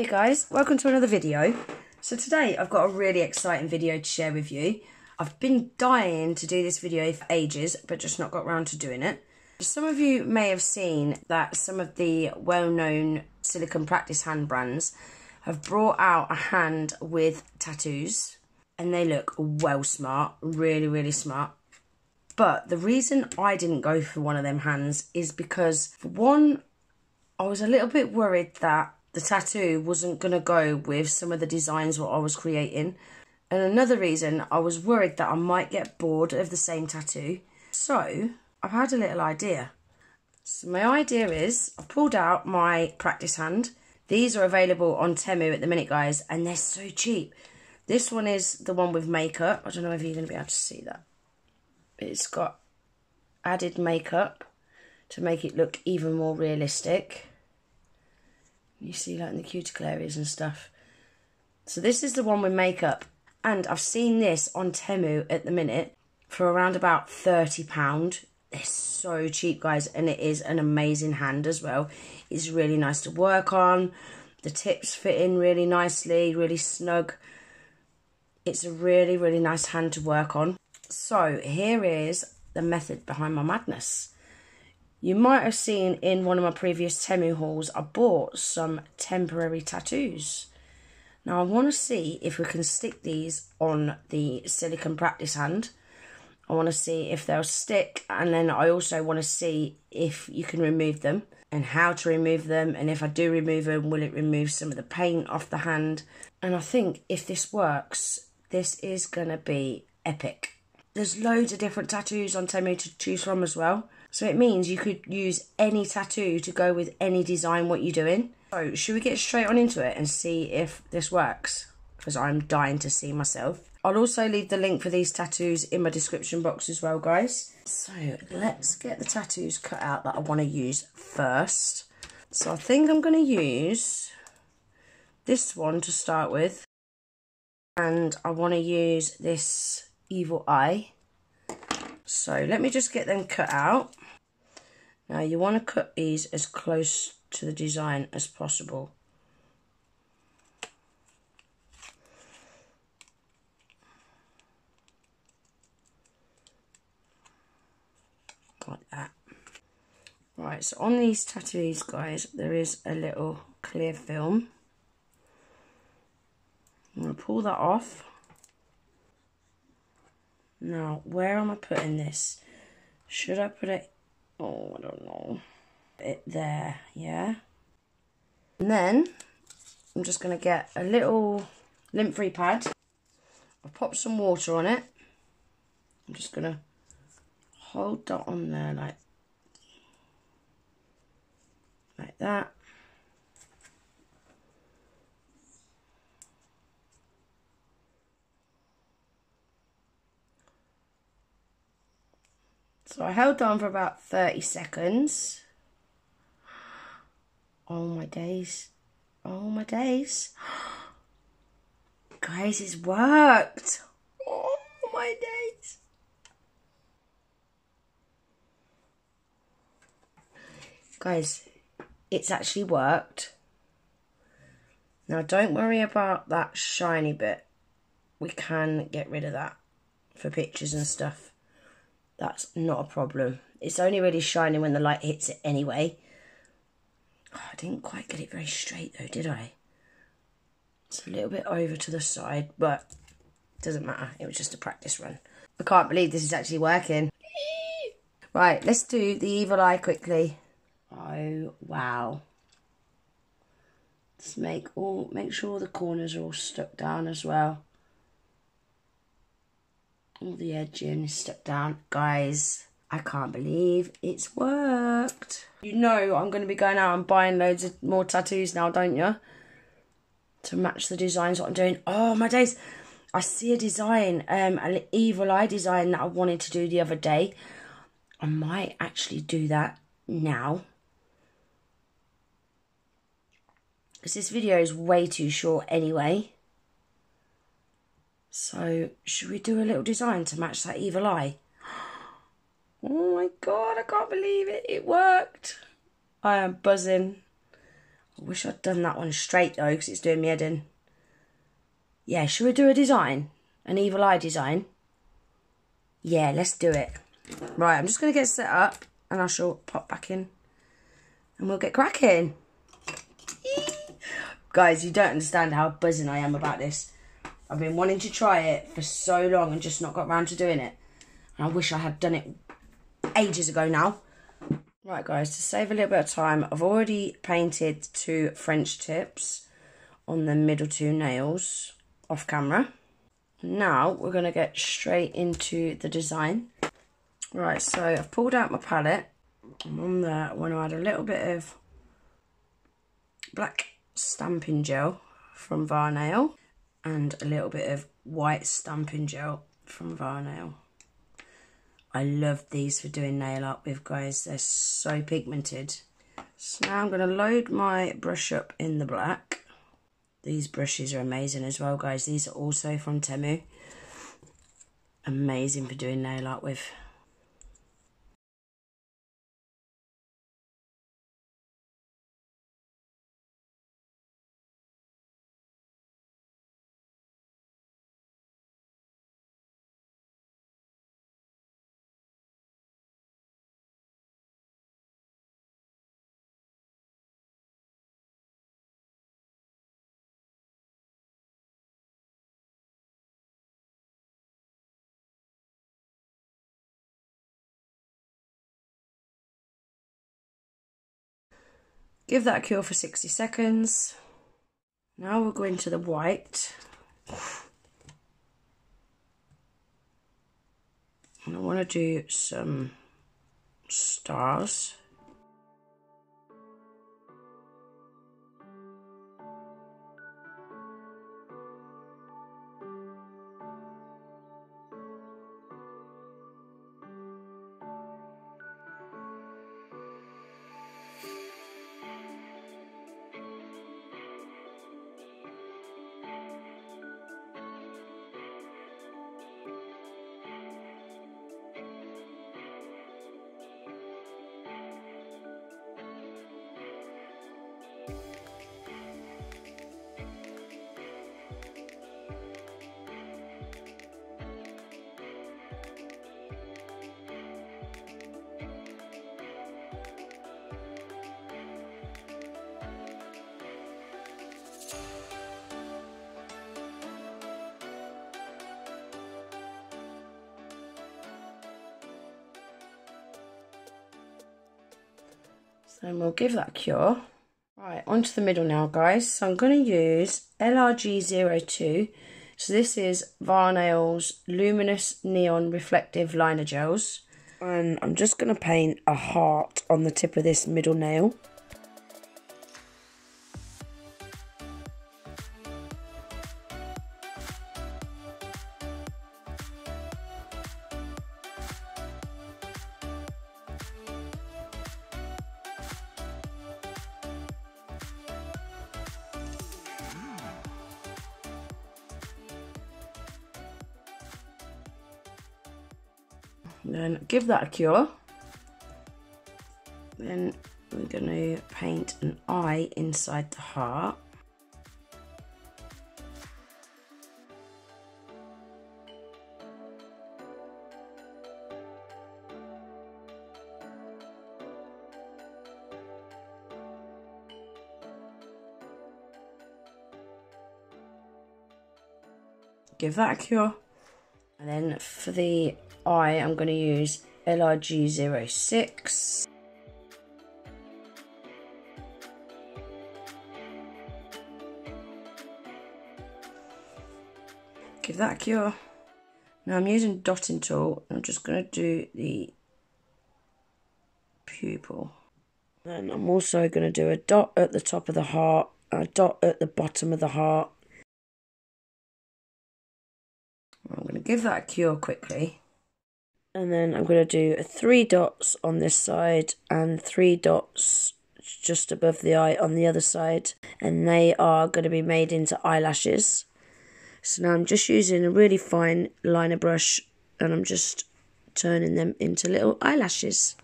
Hi guys, welcome to another video. So today I've got a really exciting video to share with you. I've been dying to do this video for ages, but just not got around to doing it. Some of you may have seen that some of the well-known silicone practice hand brands have brought out a hand with tattoos, and they look well smart, really smart. But the reason I didn't go for one of them hands is because, for one, I was a little bit worried that the tattoo wasn't going to go with some of the designs what I was creating. And another reason, I was worried that I might get bored of the same tattoo. So I've had a little idea. So my idea is, I pulled out my practice hand. These are available on Temu at the minute, guys, and they're so cheap. This one is the one with makeup. I don't know if you're going to be able to see that. It's got added makeup to make it look even more realistic. You see, like, in the cuticle areas and stuff. So this is the one with makeup, and I've seen this on Temu at the minute for around about £30. They're so cheap, guys, and it is an amazing hand as well. It's really nice to work on. The tips fit in really nicely, really snug. It's a really nice hand to work on. So here is the method behind my madness. You might have seen in one of my previous Temu hauls, I bought some temporary tattoos. Now I want to see if we can stick these on the silicone practice hand. I want to see if they'll stick, and then I also want to see if you can remove them and how to remove them, and if I do remove them, will it remove some of the paint off the hand? And I think if this works, this is going to be epic. There's loads of different tattoos on Temu to choose from as well. So it means you could use any tattoo to go with any design what you're doing. So should we get straight on into it and see if this works? Because I'm dying to see myself. I'll also leave the link for these tattoos in my description box as well, guys. So let's get the tattoos cut out that I want to use first. So I think I'm going to use this one to start with. And I want to use this evil eye. So let me just get them cut out. Now you want to cut these as close to the design as possible. Like that. Right, so on these tattoos, guys, there is a little clear film. I'm going to pull that off. Now, where am I putting this? Should I put it... Oh, I don't know. It there, yeah? And then, I'm just going to get a little lint-free pad. I'll pop some water on it. I'm just going to hold that on there like that. So I held on for about 30 seconds. Oh my days. Oh my days. Guys, it's worked. Oh my days. Guys, it's actually worked. Now don't worry about that shiny bit. We can get rid of that for pictures and stuff. That's not a problem. It's only really shiny when the light hits it anyway. Oh, I didn't quite get it very straight though, did I? It's a little bit over to the side, but it doesn't matter. It was just a practice run. I can't believe this is actually working. Right, let's do the evil eye quickly. Oh, wow. Let's make sure the corners are all stuck down as well. All the edging is stuck down. Guys, I can't believe it's worked. You know I'm going to be going out and buying loads of more tattoos now, don't you? To match the designs what I'm doing. Oh my days. I see a design, an evil eye design that I wanted to do the other day. I might actually do that now. Because this video is way too short anyway. So, should we do a little design to match that evil eye? Oh my god, I can't believe it. It worked. I am buzzing. I wish I'd done that one straight though, because it's doing me head in. Yeah, should we do a design? An evil eye design? Yeah, let's do it. Right, I'm just going to get set up and I shall pop back in and we'll get cracking. Guys, you don't understand how buzzing I am about this. I've been wanting to try it for so long and just not got around to doing it. And I wish I had done it ages ago now. Right, guys, to save a little bit of time, I've already painted 2 French tips on the middle 2 nails off camera. Now we're going to get straight into the design. Right, so I've pulled out my palette. And on there, I want to add a little bit of black stamping gel from Varnail and a little bit of white stamping gel from Varnail. I love these for doing nail art with, guys. They're so pigmented. So now I'm going to load my brush up in the black. These brushes are amazing as well, guys. These are also from Temu. Amazing for doing nail art with. Give that a cure for 60 seconds. Now we'll go into the white. And I want to do some stars. And we'll give that a cure. Right, onto the middle now, guys. So I'm going to use LRG02. So this is Varnail's Luminous Neon Reflective Liner Gels. And I'm just going to paint a heart on the tip of this middle nail. Then give that a cure. Then we're going to paint an eye inside the heart. Give that a cure. And then for the eye, I'm going to use LRG06. Give that a cure. Now I'm using dotting tool. I'm just going to do the pupil. Then I'm also going to do a dot at the top of the heart, a dot at the bottom of the heart. I'm going to give that a cure quickly. And then I'm going to do 3 dots on this side and 3 dots just above the eye on the other side. And they are going to be made into eyelashes. So now I'm just using a really fine liner brush and I'm just turning them into little eyelashes.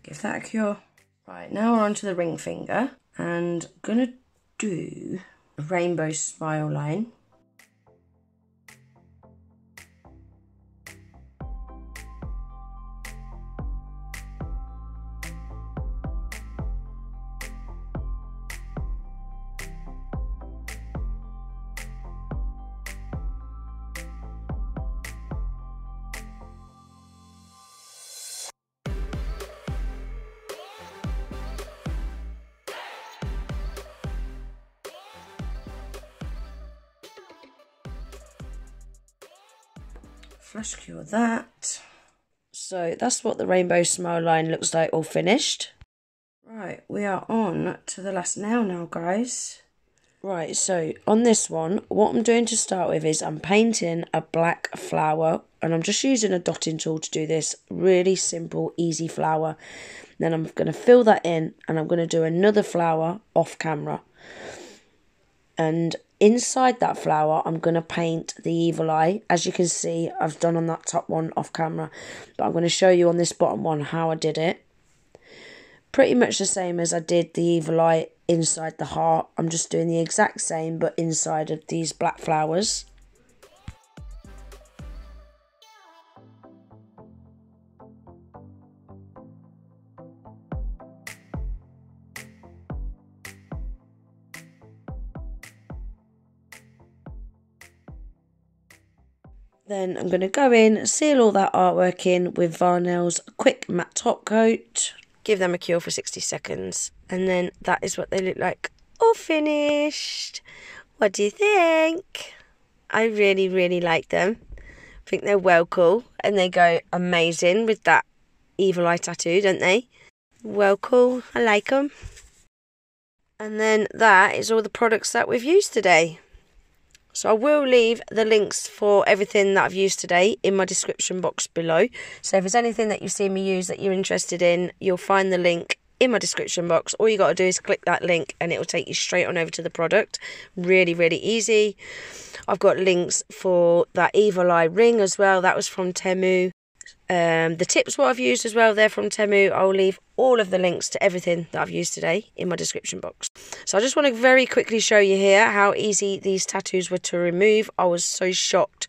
Give that a cure. Right, now we're on to the ring finger, and I'm gonna do a rainbow smile line. Flush cure that. So that's what the rainbow smile line looks like all finished. Right, we are on to the last nail now, guys. Right, so on this one, what I'm doing to start with is I'm painting a black flower, and I'm just using a dotting tool to do this. Really simple, easy flower. Then I'm going to fill that in, and I'm going to do another flower off camera. And inside that flower, I'm going to paint the evil eye. As you can see, I've done on that top one off camera. But I'm going to show you on this bottom one how I did it. Pretty much the same as I did the evil eye inside the heart. I'm just doing the exact same, but inside of these black flowers. Then I'm going to go in, seal all that artwork in with Varnell's quick matte top coat. Give them a cure for 60 seconds. And then that is what they look like all finished. What do you think? I really, really like them. I think they're well cool. And they go amazing with that evil eye tattoo, don't they? Well cool. I like them. And then that is all the products that we've used today. So I will leave the links for everything that I've used today in my description box below. So if there's anything that you've seen me use that you're interested in, you'll find the link in my description box. All you got to do is click that link and it will take you straight on over to the product. Really, really easy. I've got links for that evil eye ring as well. That was from Temu. The tips what I've used as well, they're from Temu. I'll leave all of the links to everything that I've used today in my description box. So I just want to very quickly show you here how easy these tattoos were to remove. I was so shocked.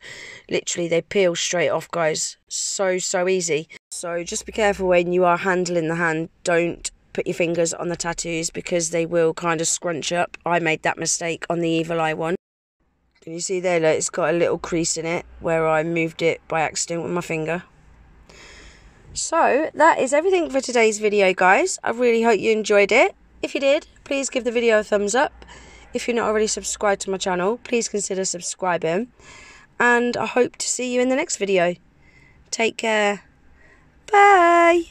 Literally, they peel straight off, guys. So easy. So just be careful when you are handling the hand. Don't put your fingers on the tattoos because they will kind of scrunch up. I made that mistake on the evil eye one. Can you see there, look, it's got a little crease in it where I moved it by accident with my finger. So that is everything for today's video, guys. I really hope you enjoyed it. If you did, please give the video a thumbs up. If you're not already subscribed to my channel, please consider subscribing. And I hope to see you in the next video. Take care. Bye.